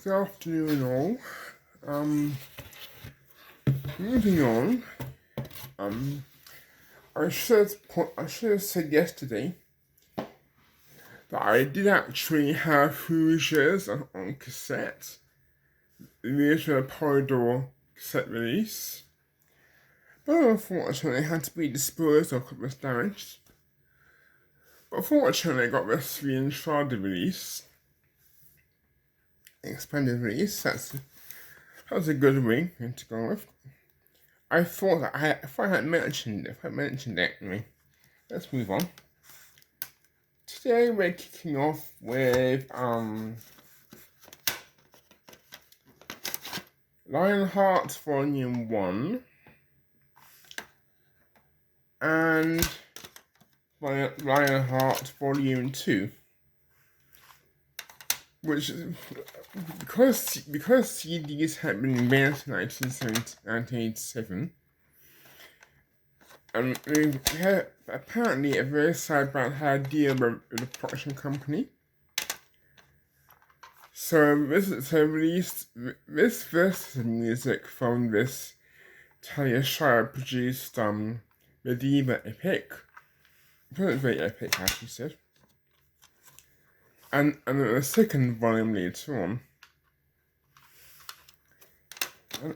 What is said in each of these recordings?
Good afternoon all. Moving on. I should have said yesterday that I did actually have Holdridge on cassette. The original Polydor cassette release. But unfortunately it had to be disposed of because it was damaged. But fortunately I got this reinstalled release. Expanded release. That was a good ring to go with. I thought that if I had mentioned it, anyway. Let's move on. Today we're kicking off with Lionheart Volume 1 and Lionheart Volume 2. Which, because CDs had been invented in 1987, we had apparently a very sad about how to deal with the production company. So released this version of music from this Talia Shire produced medieval epic. It wasn't very epic, as she said. And a second volume later on.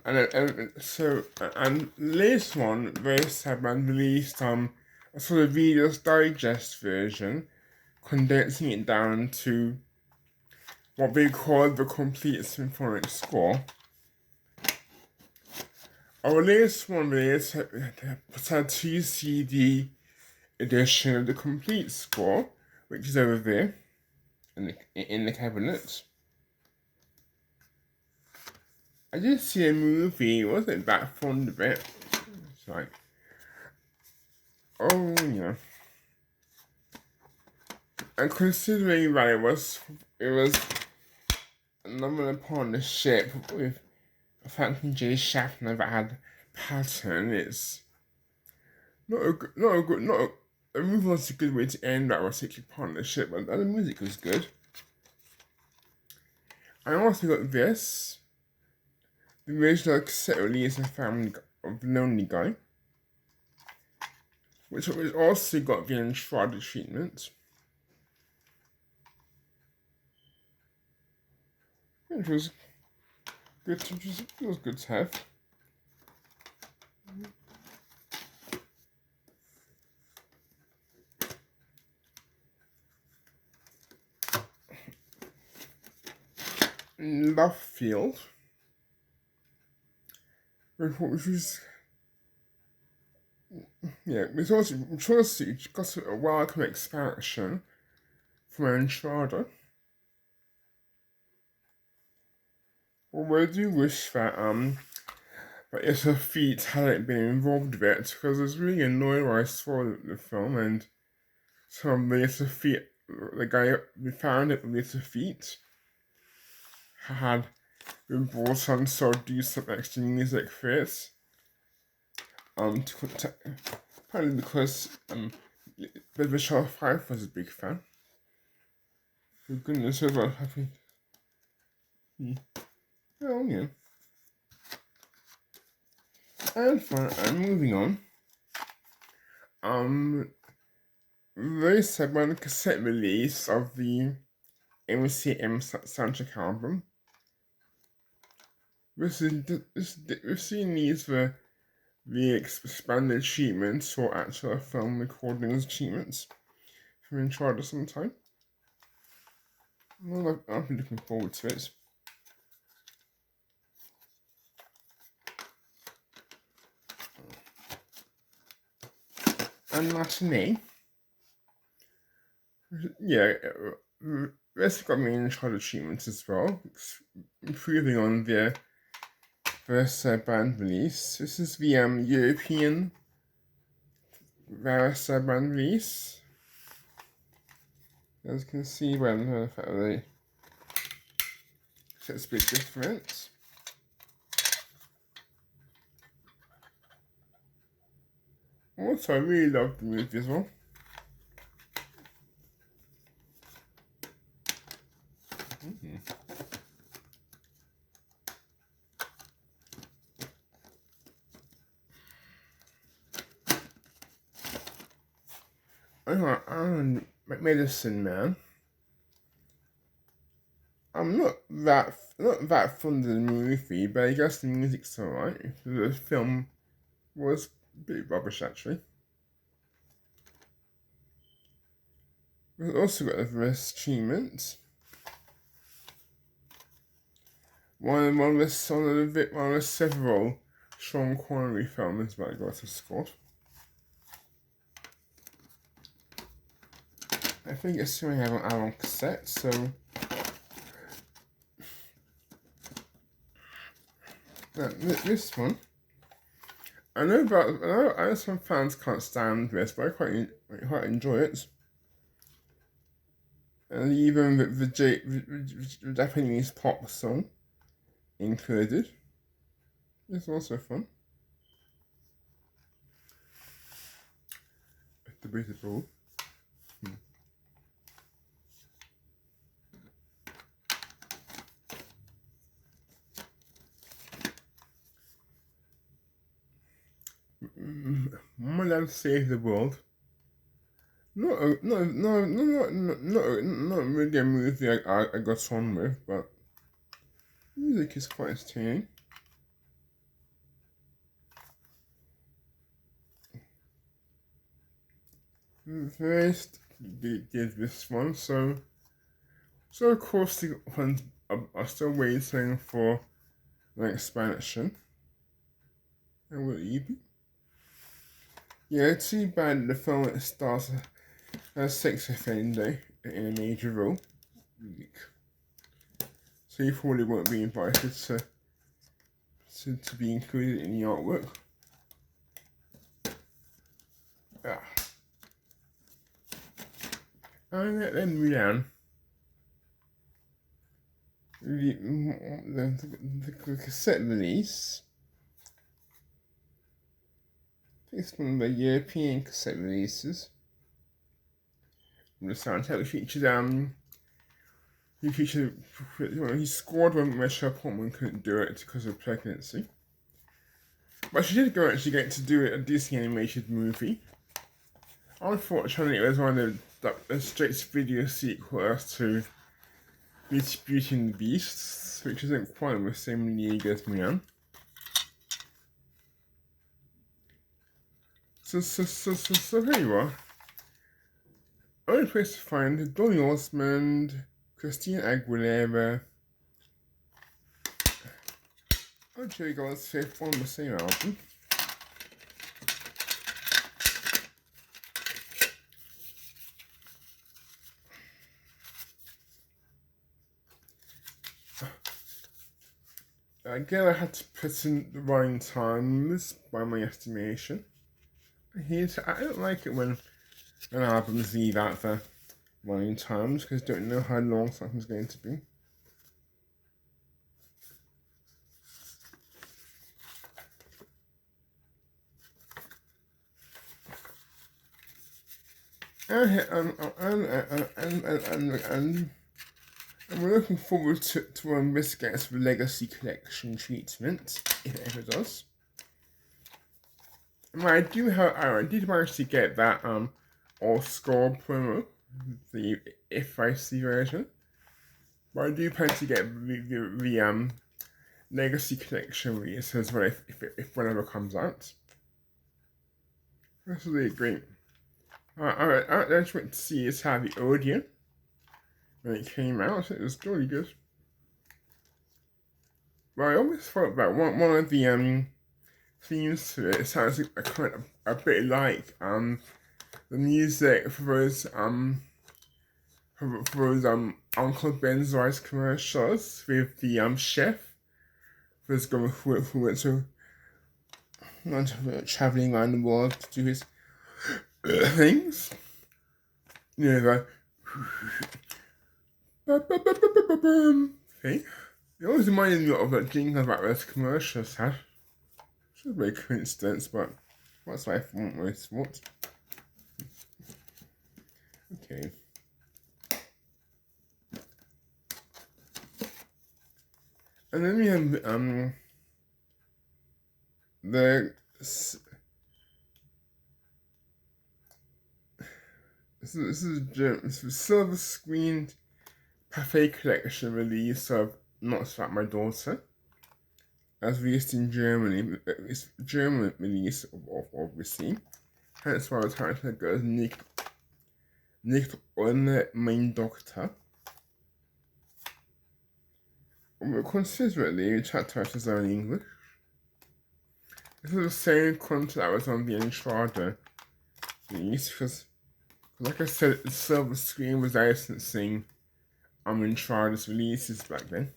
And later on, very sad man released a sort of Reader's Digest version, condensing it down to what they call the complete symphonic score. Our latest one released had a 2 CD edition of the complete score, which is over there in the cabinet. I did see a movie, wasn't that fond of it. It's like, oh, yeah. And considering that it was a novel upon the ship with Franklin J. Schaffner that had pattern, it's the movie was a good way to end that particular partnership, but the music was good. I also got this. The original cassette release of Family of the Lonely Guy, which also got the enshrouded treatment, which was good. It was good to have. Love Field, which was which also got a welcome expansion from Enshrouded. Although I do wish that Issa Feet hadn't been involved with it, because I was really annoyed when I saw the film and some of Issa Feet, the guy we found it with Issa Feet, had been brought on to do some extra music for it. Partly because Bishop Fife was a big fan. For goodness, I was happy. Oh yeah. And fine, I'm moving on. Very sad by the cassette release of the MCM soundtrack album. We've seen these for the expanded treatments or actual film recordings treatments from Enshrouded sometime. Well, I'll be looking forward to it. And Matinee. Yeah, this got me Enshrouded treatments as well, improving on the first band release. This is the European Varus band release. As you can see, it's a bit different. Also, I really love the movie as well. I'm Medicine Man. I'm not that fond of the movie, but I guess the music's alright. The film was a bit rubbish actually. We've also got the Best Achievement. One of the several Sean Connery films that I got a score. I think it's something I have on cassette, so this one. I know some fans can't stand this, but I quite enjoy it. And even the Japanese pop song included. It's also fun. Debatable. My Dad Saved the World. Not really a movie I got on with, but music is quite entertaining. First did this one, so of course the ones are still waiting for the expansion. And will you be? Yeah, too bad the film it stars a sex offender in a major role. So you probably won't be invited to be included in the artwork. Ah. And then Rian. The cassette release. It's one of the European cassette releases. The soundtrack he scored when Michelle Portman couldn't do it because of pregnancy. But she did actually get to do a Disney animated movie. Unfortunately, it was one of the straight-to-video sequels to Beauty and the Beast, which isn't quite in the same league as Mian. So here you are. Only place to find Donny Osmond, Christina Aguilera, and Jerry Goldsmith on the same album. Again, I had to put in the running times by my estimation. I don't like it when albums leave out the running times because I don't know how long something's going to be. And we're looking forward to when this gets the Legacy Collection treatment, if it ever does. And I did manage to get that all-score promo, the FIC version. But I do plan to get the Legacy Collection release as well if whenever comes out. That's really great. I just went to see is how the audio when it came out. It was really good. But I always thought that one of the themes to it sounds like a bit like the music for those Uncle Ben's Rice commercials with the chef who's going who went to traveling around the world to do his things. You know, thing. It always reminded me of that jingle that those commercials had. Which is a very coincidence, but that's what I thought. Okay. And then we have This is a silver screened Pathé collection release of Not Like My Daughter, as released in Germany. It's German release of obviously. Hence why the title goes Nicht ohne mein Doktor. Considerately, the chapter is only English. This is the same content that was on the Entrada release, because like I said, the silver screen was licensing Entrada's releases back then.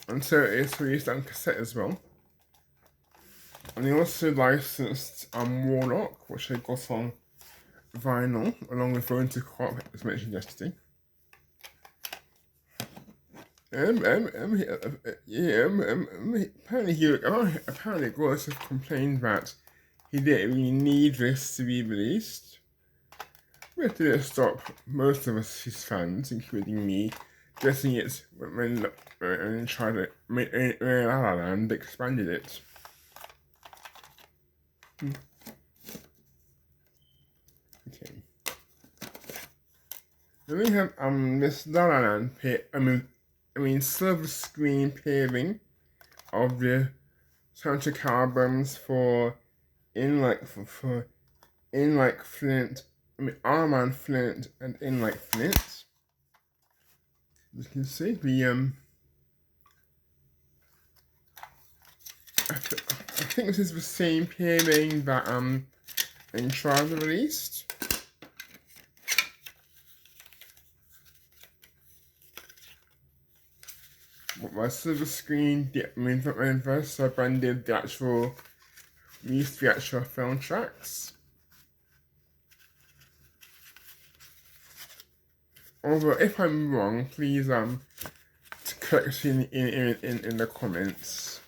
And so it's released on cassette as well. And they also licensed Warlock, which they got on vinyl, along with Phone to Cop, as mentioned yesterday. Apparently Goldsmith complained that he didn't really need this to be released. But did it stop most of us, his fans, including me, guessing it when tried to make La La Land expanded it. Okay. Then we have this La La Land silver screen pairing of the soundtrack albums for In Like Flint, Armand Flint and In Like Flint. You can see the I think this is the same pairing that Entrada released. My silver screen, first I branded the actual film tracks. Although if I'm wrong, please correct me in the comments.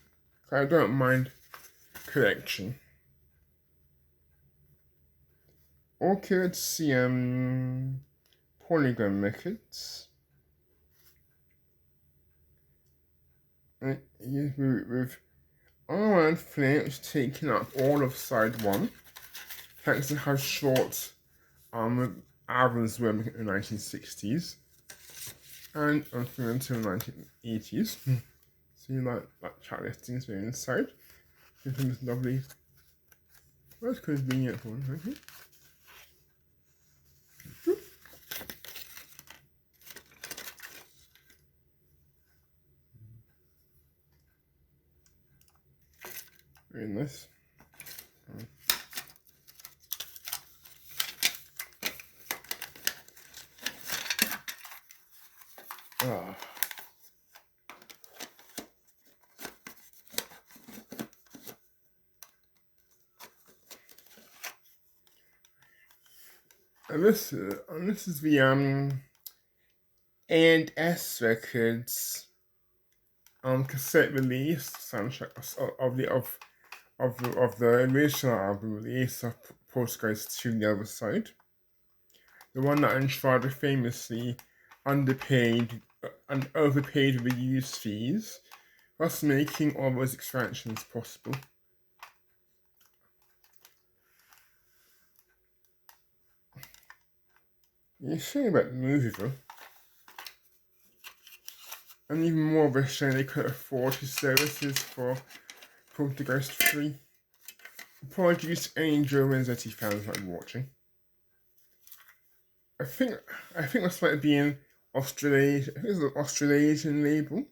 I don't mind correction. Orchid's polygon methods. With Armand Flint taking up all of side one, thanks to how short albums were in the 1960s and until the 1980s. So you like track listings were inside. This lovely, most convenient one. Okay. Very nice. And this is the A&S Records cassette release soundtrack of the original album release of Postcards to the Other Side. The one that Entrada famously underpaid and overpaid reuse fees, thus making all those expansions possible. You're saying about the movie though. And even more of a shame they couldn't afford his services for Poltergeist 3. Apologies to any Joe Renzetti fans that are watching. I think this might be an Australasian. I think it's an Australasian label.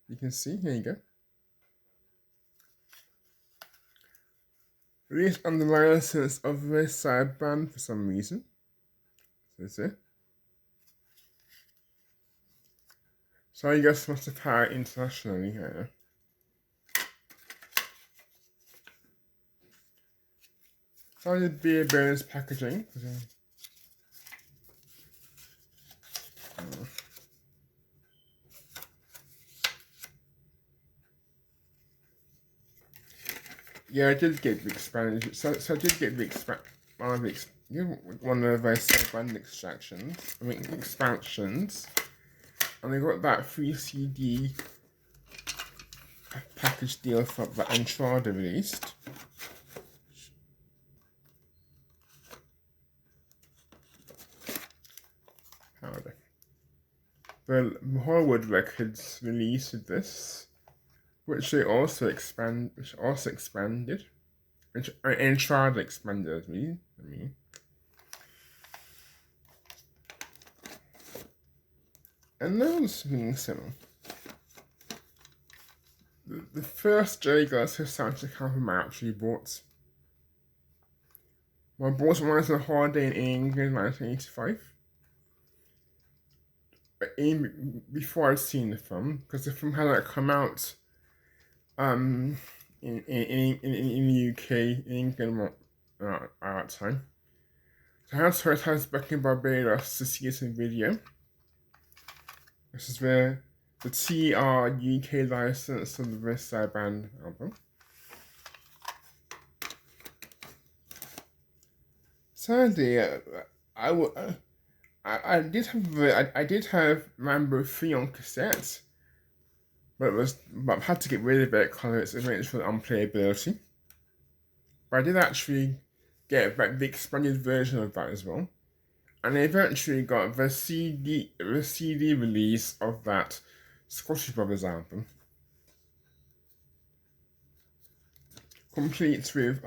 You can see, here you go. Released under the license of the West Side Band for some reason. So I guess must have had internationally here. So I did beer bonus packaging. Yeah, I did get the expansion. So I did get the one of those band expansions, and I got that 3 CD package deal for that Entrada released. powder. The Holdridge Records released this, which also expanded, and tried to expand it. I mean. And now the Swing Cinema. The first Jerry Garcia soundtrack album I actually bought. I bought it when I was on holiday in England in 1985. Before I'd seen the film, because the film hadn't come out in the UK, in England at that time. So I had to first back in Barbados to see it in video. This is where the TR UK license of the West Side Band album. Sadly, I did have Rambo 3 on cassette, but I had to get rid of it because it went for unplayability. But I did actually get back the expanded version of that as well, and I eventually got the CD release of that Scottish Brothers album, complete with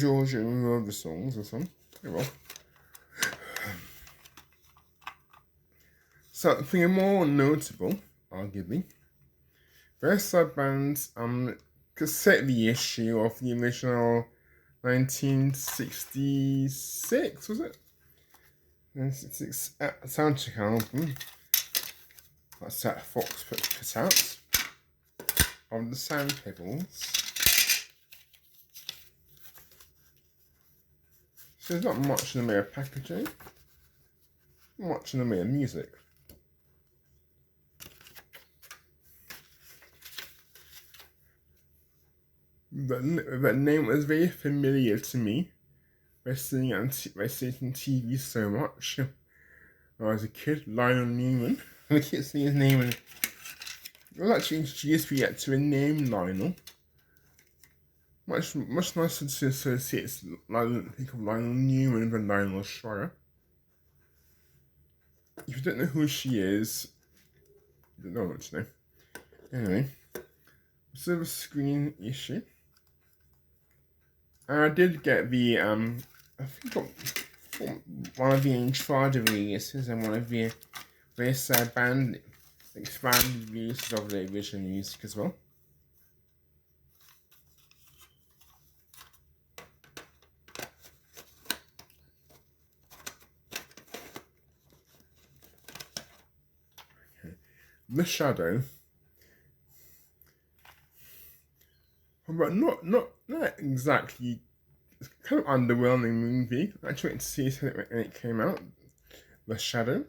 George and all the songs or something. Oh well. Something more notable, arguably, West Side Band's cassette reissue of the original 1966, was it? 1966 soundtrack album. That's that Fox put out of the Sandpebbles. So there's not much in the way of packaging, not much in the way of music. That name was very familiar to me by seeing TV so much. When I was a kid, Lionel Newman. I keep seeing his name, and I was actually introduced me to a name Lionel. Much nicer to associate think of Lionel Newman than Lionel Schreier. If you don't know who she is, you don't know what to know. Anyway, silver screen issue. I did get the I think one of the Entrada releases and one of the West Side Band expanded releases of the original music as well. Okay. The Shadow. But not exactly. It's kind of underwhelming movie. I tried to see it when it came out. The Shadow.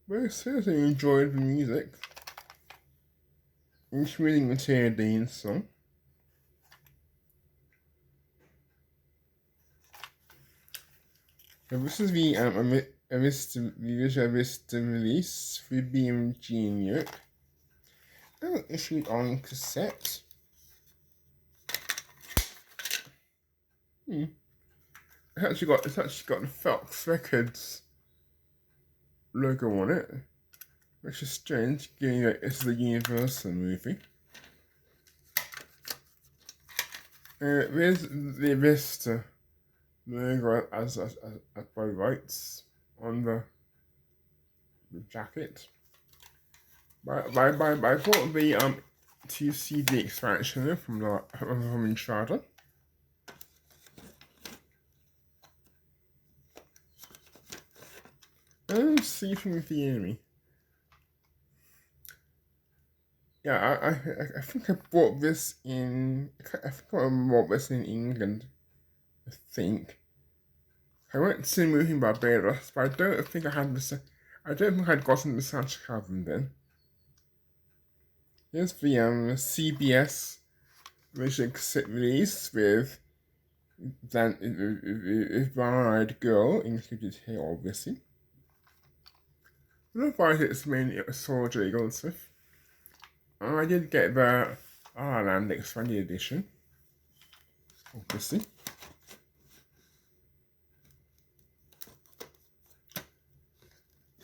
But I seriously enjoyed the music, including the Terry Dean song. And this is the Arista release for BMG in Europe. And issued on cassette. It's actually got the Fox Records logo on it, which is strange, given that it's the Universal movie. There's the Arista logo as by rights on the jacket. I bought the 2 CD expansion from Entrada. And Sleeping with the Enemy. Yeah, I think I bought this in. I think I bought this in England. I think. I went to the movie in Barbados, but I don't think I had this. I don't think I'd gotten the soundtrack album then. Here's the CBS original cassette release with Brown-Eyed Girl included here, obviously. Otherwise, it's mainly a Soldier Goldsmith. I did get the Ireland Expanded Edition, obviously.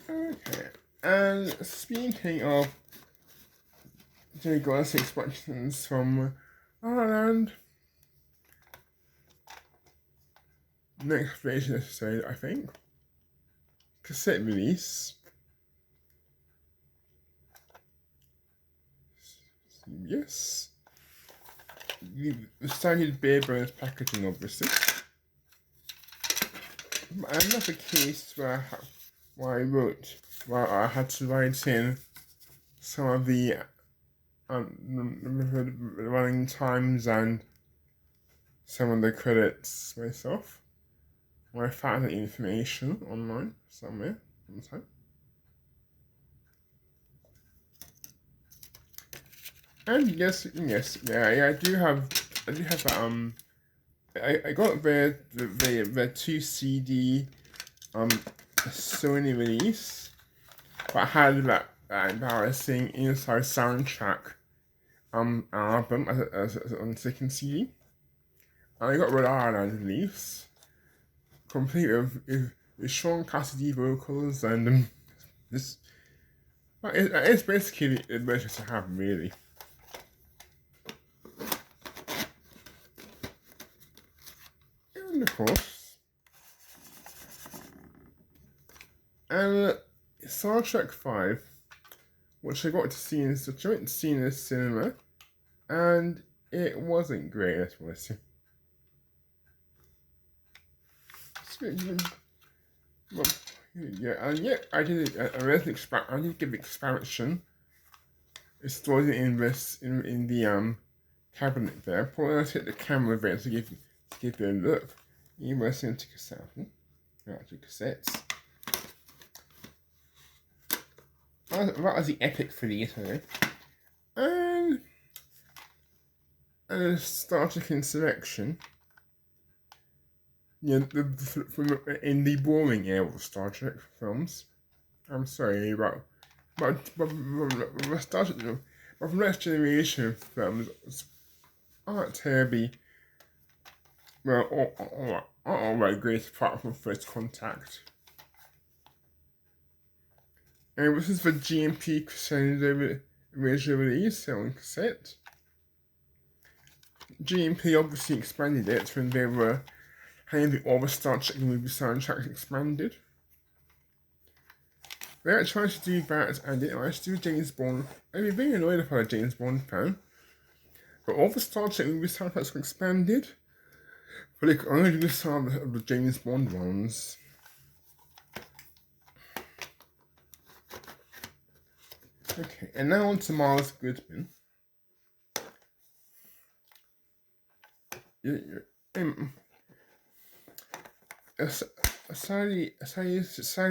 Okay, and speaking of Jerry Goldsmith expressions from Ireland, next version episode, I think. Cassette release. Yes. The standard bare bones packaging, obviously. Another case where I had to write in some of the running times and some of the credits myself. I found the information online somewhere sometime. And yes, yeah, I do have that. I got the 2 CD Sony release, but I had that embarrassing inside soundtrack album as on the second CD, and I got Rhode Island release, complete with Sean Cassidy vocals and this. It's basically the version I have, really. And of course, and Star Trek 5, which I got to see in the cinema, and it wasn't great, that's what I say. Yeah, and yet I did give expansion. It's stored in the cabinet there. Probably I'll take the camera there to give you a look. You must listen to cassette. Actually, cassettes. That was the epic for the yesterday. And Star Trek Insurrection. Yeah, in the boring era of Star Trek films. I'm sorry, but Star Trek, but from Next Generation films aren't terribly all that great apart from First Contact. And this is the GMP Crescendo original release on cassette. GMP obviously expanded it when they were having all the Star Trek movie soundtracks expanded. They actually tried to do that and didn't actually do James Bond. I'd be very annoyed if I was a James Bond fan. But all the Star Trek movie soundtracks were expanded. But they could only do some of the James Bond ones. Okay, and now on to Miles Goodman. A sadly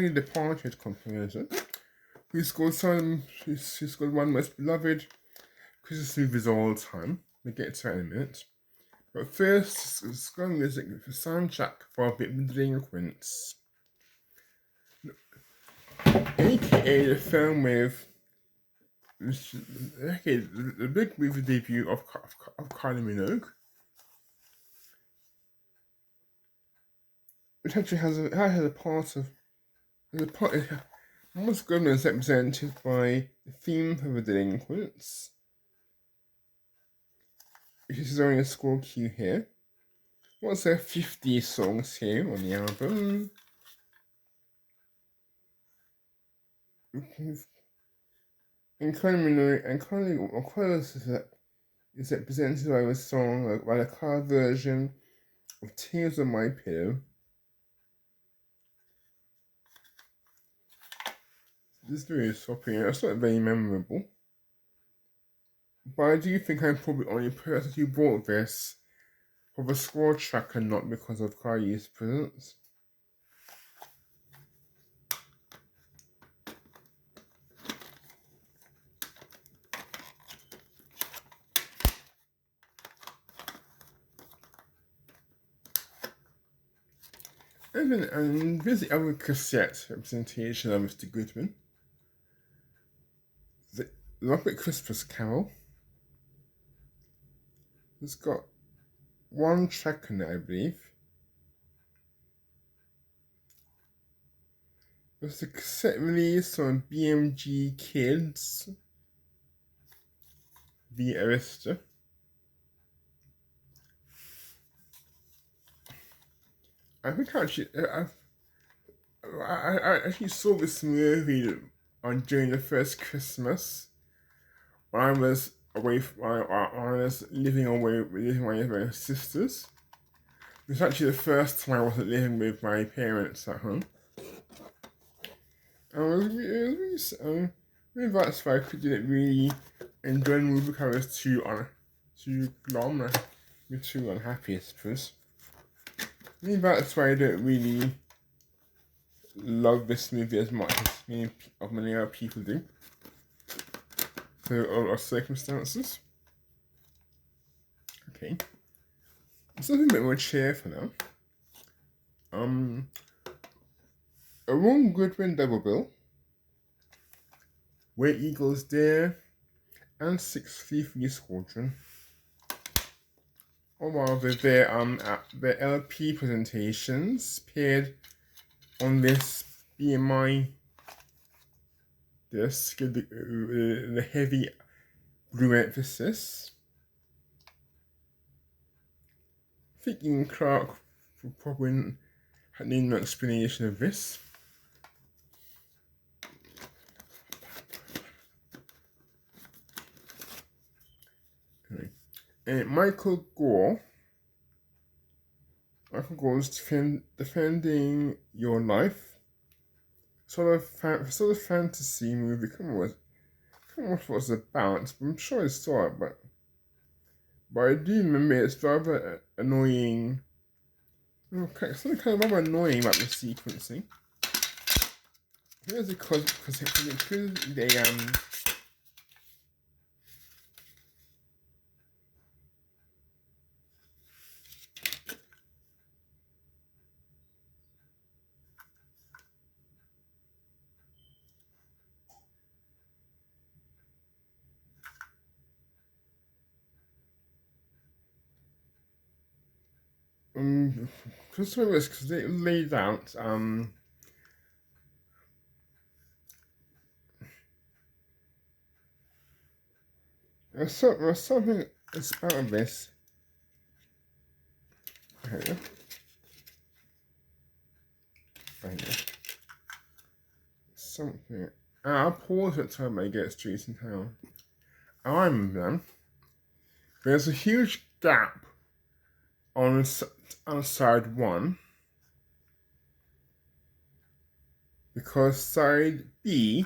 departed composer who scored one most beloved Christmas movies of all time. We'll get to that in a minute. But first, score music for soundtrack for A Bit of Delinquents, aka the film with the big movie debut of Kylie Minogue, which actually has a part of Miles Goodman is represented by the theme of The Delinquents, which is only a score cue here. What's there 50 songs here on the album? And Kylie is represented by a song by a cover version of Tears on My Pillow. This is very sloppy, and it's not very memorable. But I do think I'm probably the only person who bought this for the score track and not because of Kylie's presence. And there's the other cassette representation of Mr. Goodman. The Muppet Christmas Carol. It's got one track in it, I believe. was a cassette release on BMG Kids v Arista. I think actually, I actually saw this movie during the first Christmas when I was when I was living with my sisters. It was actually the first time I wasn't living with my parents at home. And maybe that's why I didn't really enjoy the movie because I was too glum, too unhappy, I suppose. Maybe that's why I don't really love this movie as much as many other people do. For all our circumstances. Okay. Something a bit more cheerful now. A Ron Goodwin double bill. Where Eagles Dare and 633 Squadron. Or rather, their LP presentations appeared on this BMI disc, the heavy blue emphasis. I think Ian Clark probably had no explanation of this. Okay. And Michael Gore is defending your life. Sort of fantasy movie. I can't remember what it was about. I'm sure I saw it, but I do remember it's rather annoying. Okay, something kind of rather annoying about the sequencing. Here's because they because they laid out there's something about this. Okay. Something. I'll pause it till I get straight in town. I remember them. There's a huge gap on side 1 because side B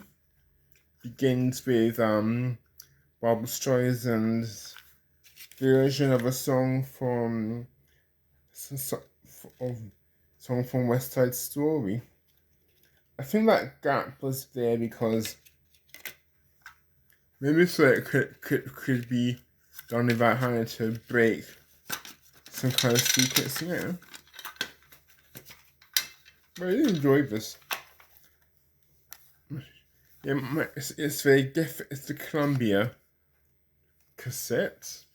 begins with Barbra Streisand's version of a song from West Side Story. I think that gap was there because maybe so it could be done without having to break some kind of sequencing, you know. But I really enjoyed this. Yeah, it's the Columbia cassette.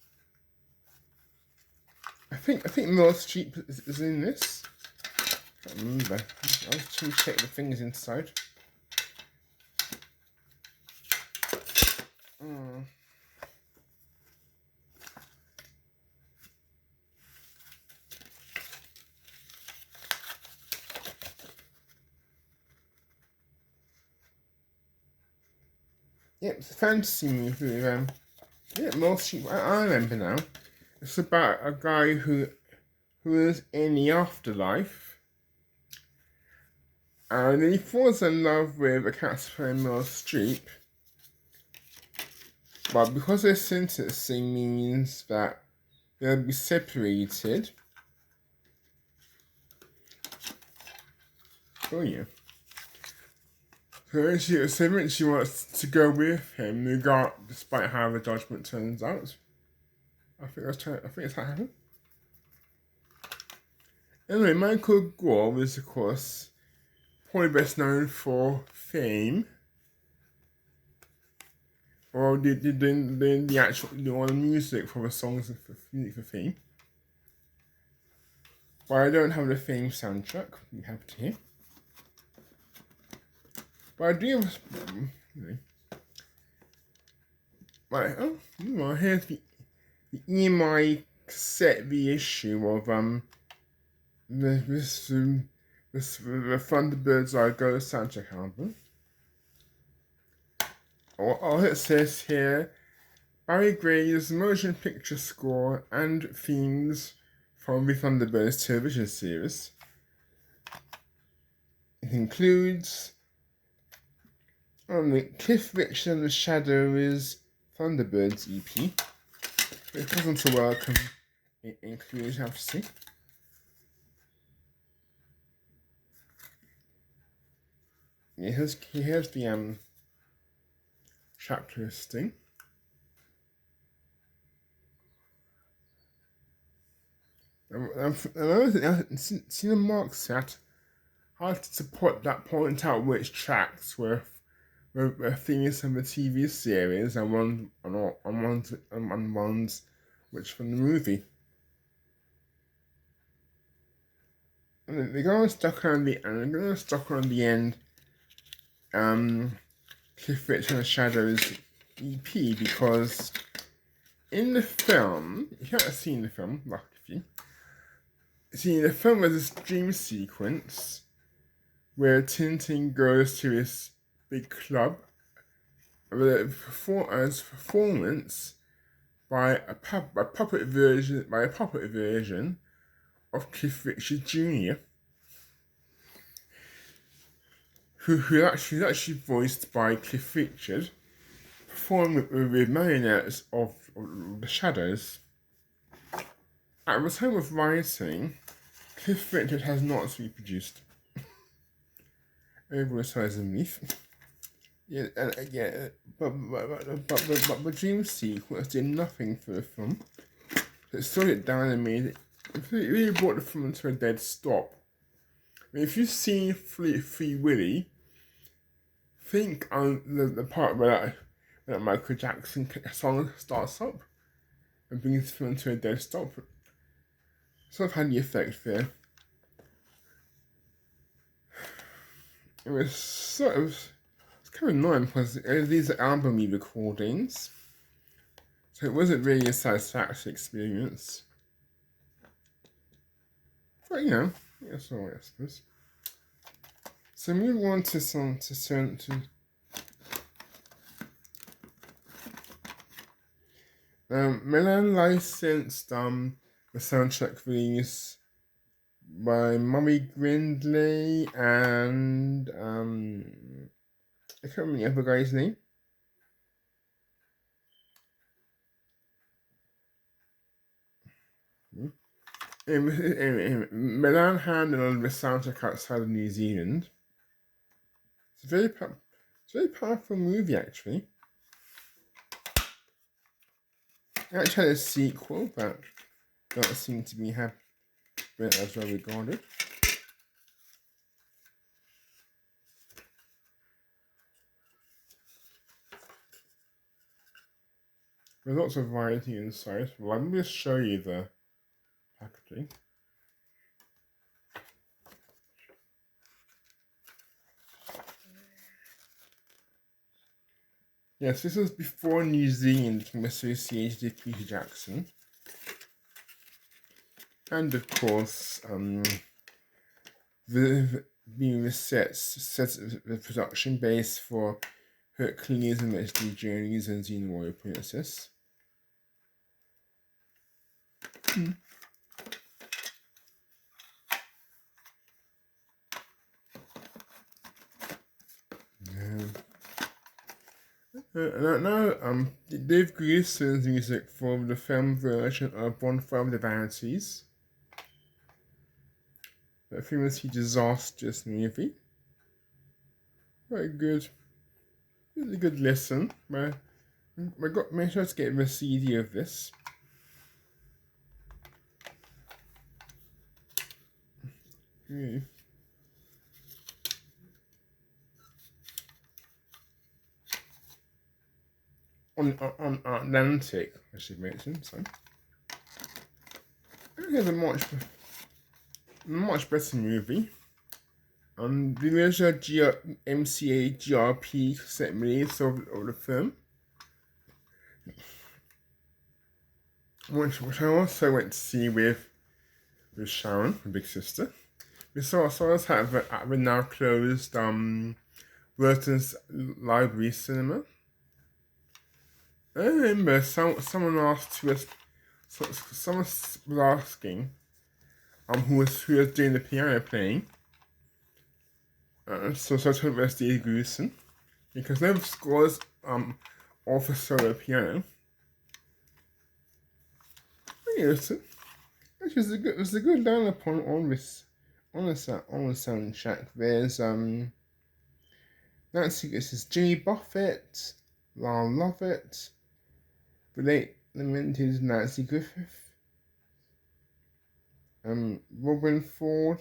I think Meryl Streep is in this. I can't remember. I'll just check the things inside. Yep, it's a fantasy movie. Meryl Streep. I remember now. It's about a guy who is in the afterlife, and he falls in love with a character named Meryl Streep. But because their sentencing means that they'll be separated. Oh yeah. So she wants to go with him, despite how the judgment turns out. I think it's that happened. Anyway, Michael Gore is, of course, probably best known for Fame. Or doing the music for the songs for Fame. But I don't have the Fame soundtrack. You have to hear. But I do have, right, well, here's the EMI cassette reissue of the Thunderbirds I Go soundtrack album. All it says here, Barry Gray's motion picture score and themes from the Thunderbirds television series. It includes the Cliff Richard and the Shadows Thunderbirds EP. It wasn't a welcome inclusion, I have to see. Here's the chapter listing. See the mark set. I have to point out which tracks were themes from the TV series and ones which from the movie. And they're going to stuck on the end. Cliff Richard and the Shadows EP, because in the film, if you haven't seen the film, lucky few. See, in the film there's this dream sequence where Tintin goes to this big club with a performance by a puppet version of Cliff Richard Jr., who's actually voiced by Cliff Richard, performed with marionettes of the Shadows. At the time of writing, Cliff Richard has not reproduced. Over the size of leaf. Yeah, but the dream sequence did nothing for the film. It slowed it down and made it. It really brought the film to a dead stop. I mean, if you've seen Free Willy, think on the part where that Michael Jackson song starts up and brings the film to a dead stop. Sort of had the effect there. It was it's kind of annoying because these are album re-recordings, so it wasn't really a satisfactory experience. But that's all I suppose. So moving on to Milan licensed the soundtrack release by Murray Grindley and I can't remember the other guy's name. Milan handled the soundtrack outside of New Zealand. It's a very powerful movie, actually. It actually had a sequel, but doesn't seem to be as well regarded. There's lots of variety inside. Well, I'm going to show you the packaging. Yes, this was before New Zealand became associated with Peter Jackson. And of course, being the sets the production base for Hercules and Legendary Journeys and Xena Warrior Princess. Dave Greason's music for the film version of Bonfire of the Vanities. That famously disastrous movie. Very good. Really good listen. I made sure to get the CD of this. Okay. On Atlantic, I should mention. So here's a much better movie. The original MCA GRP cassette release of the film, which I also went to see with Sharon, my big sister. We saw us at the now closed Burton's Library Cinema. I remember someone asked us, someone was asking who was doing the piano playing. So I told him it was Steve Grusin, because they have scores off a solo piano. It was a good lineup on the soundtrack. There's Nancy, this is Jimmy Buffett, Lyle Lovett, the late lamented Nancy Griffith, Robin Ford,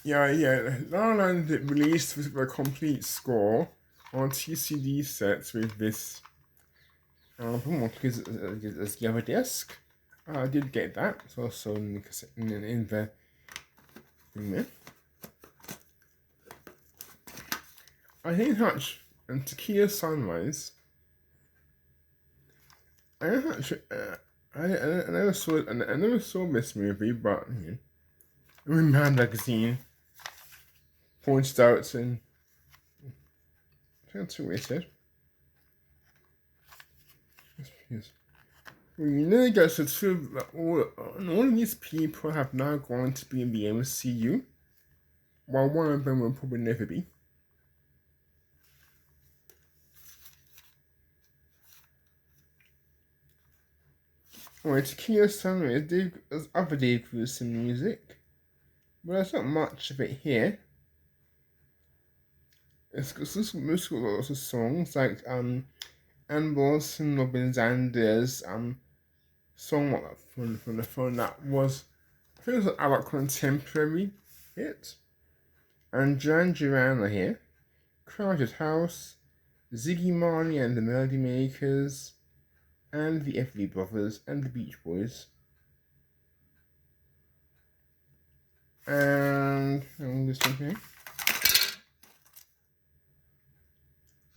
La La Land released with a complete score on TCD sets with this album, because as the other disc. I did get that. It's also in the cassette, in the thing there. I think Hutch and Tequila Sunrise. I never saw this movie, but Mad Magazine pointed out, and I think that's what it said. Yes. Well, guys, it's true that all of these people have now gone to be in the MCU, while one of them will probably never be. Alright, Tequila Sunrise, there's other Dave Grusin music, but there's not much of it here. It's got lots of songs like Ann Wilson, Robin Zander's song from the phone that was, I think it was an adult contemporary hit. And Duran Duran are here, Crowded House, Ziggy Marley and the Melody Makers, and the Everly Brothers and the Beach Boys. And this one here,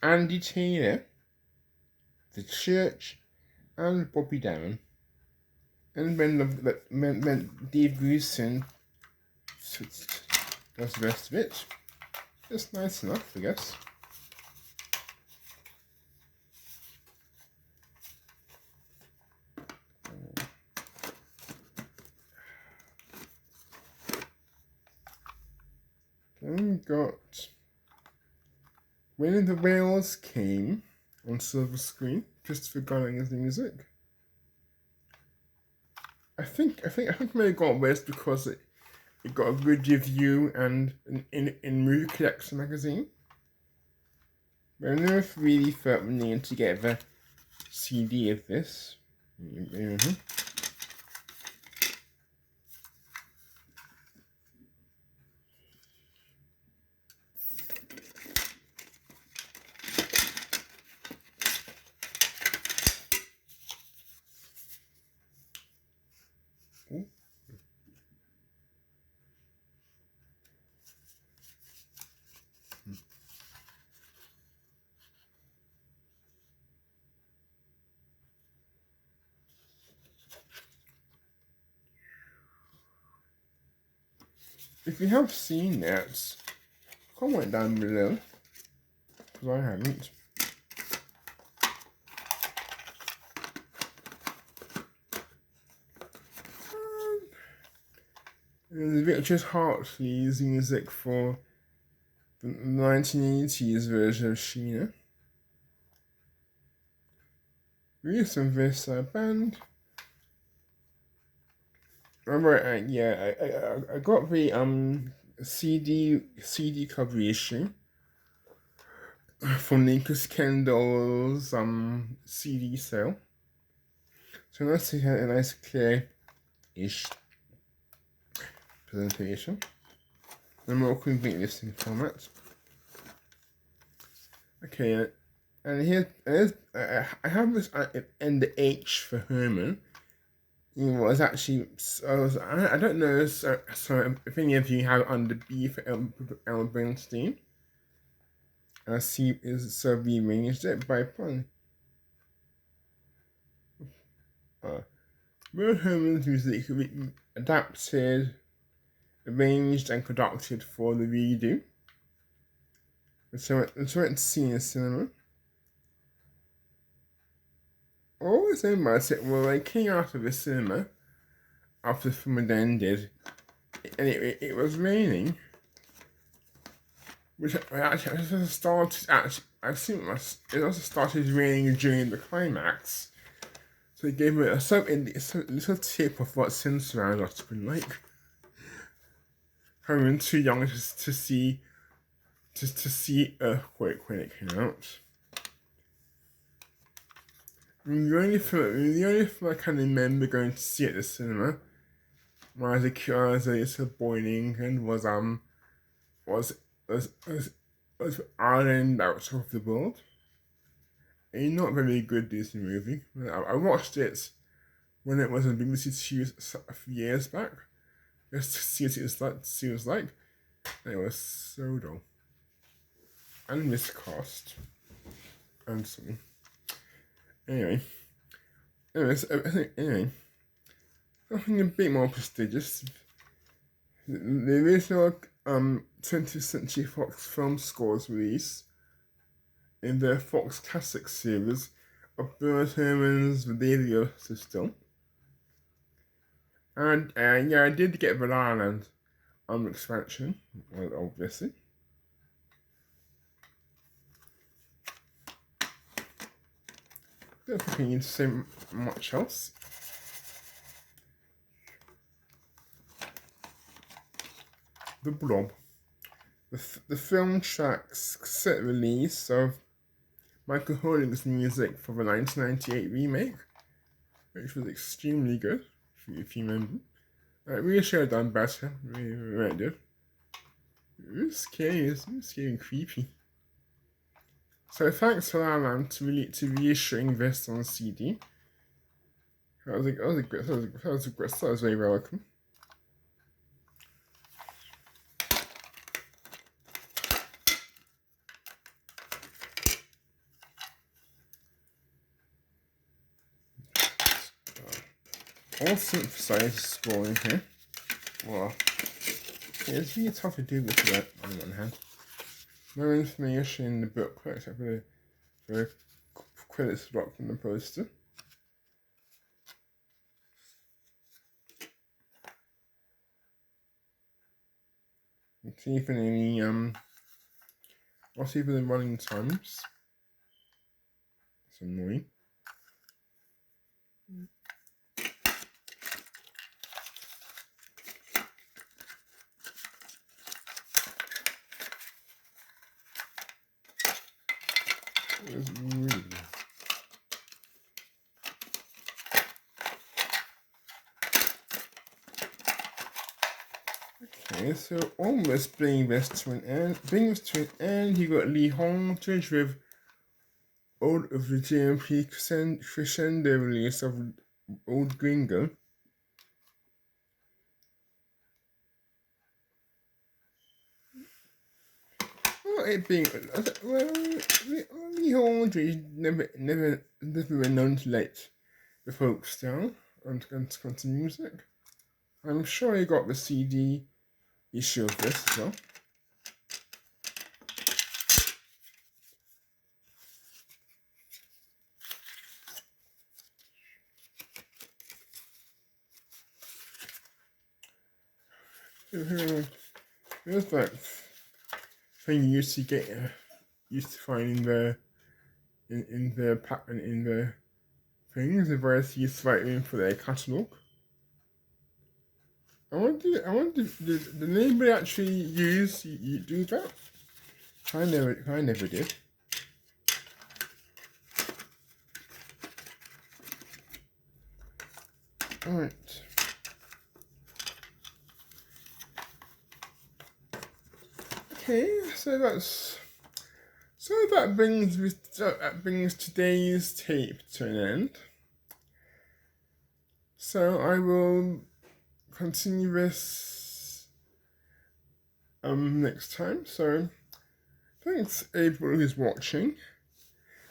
Andy Taylor, The Church, and Bobby Darin. And when Dave Grusin does the rest of it. Just nice enough, I guess. Then we got When the Whales Came on silver screen, Christopher Gunninger's music. I think I may have got this because it got a good review and in Movie Collection magazine. But I never really felt the need to get the CD of this. If you have seen that, comment down below, because I haven't. Richard Hartley's music for the 1980s version of Sheena. Released from this band. Remember, I got the CD cover issue from Nicholas Kendall's CD sale. So let's see a nice clear-ish presentation. The more convenient listing format. Okay, and here I have this in the H for Herman. It was actually, I don't know, so if any of you have under B for El Bernstein, C is so rearranged it by pun. Will Herman's music adapted, arranged, and conducted for the redo. So I went to see in the cinema. Always remember I said, well, I came out of the cinema after the film had ended, and it was raining, which actually started. Actually, I assume it also started raining during the climax. So it gave me a little tip of what Cinema ought to be like. Having too young to see Earthquake when it came out. The only film I can remember going to see at the cinema when I was a little boy in England was Ireland Out of the World. A not very good Disney movie. I watched it when it was on BBC Two a few years back, just to see what it was like. And it was so dull and miscast and something. Anyway, something a bit more prestigious. The original 20th Century Fox film scores release in the Fox Classic series of Bernard Herrmann's The Radio System. And I did get the La La Land expansion, well, obviously. Don't think I need to say much else. The Blob. The film tracks cassette release of Michael Holdridge's music for the 1998 remake, which was extremely good, if you remember. I really should have done better, really did. It was scary and creepy. So thanks to La La Land to reissuing this on CD. That was very welcome. All synthesizer scoring here. Well, it's really tough to do this without on the one hand. No information in the booklet except for the credits block from the poster. Let's see if any I'll see for the running times. It's annoying. It was really okay, so almost bringing this to an end. You got Lee Holdridge with all of the GMP crescendo release of Old Gringo. Well, it being Lee Holdridge never been known to let the folks down and country music. I'm sure he got the CD issue of this as well. There's that thing you used to find in the things the various used to write in for their catalogue. I wonder did anybody actually you do that? I never did. Alright. Okay, so that brings today's tape to an end. So I will continue this next time. So thanks everyone who's watching.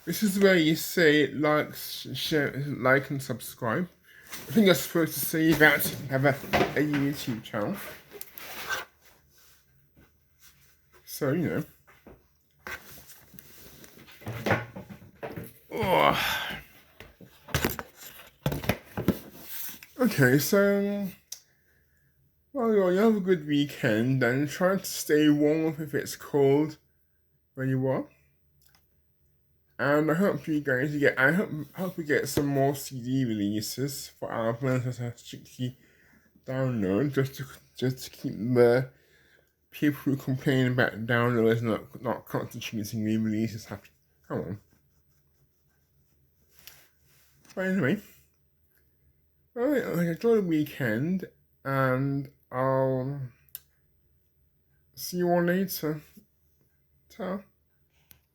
This is where you say like, share, like and subscribe. I think I'm supposed to say that you have a YouTube channel. So, you know. Oh. Okay, so, well, you have a good weekend and try to stay warm if it's cold where you are. And I hope you guys hope we get some more CD releases for albums that are strictly download, just to keep the people who complain about downloads not constituting re-releases happy. Come on. But anyway, alright, enjoy the weekend, and I'll see you all later. Ta.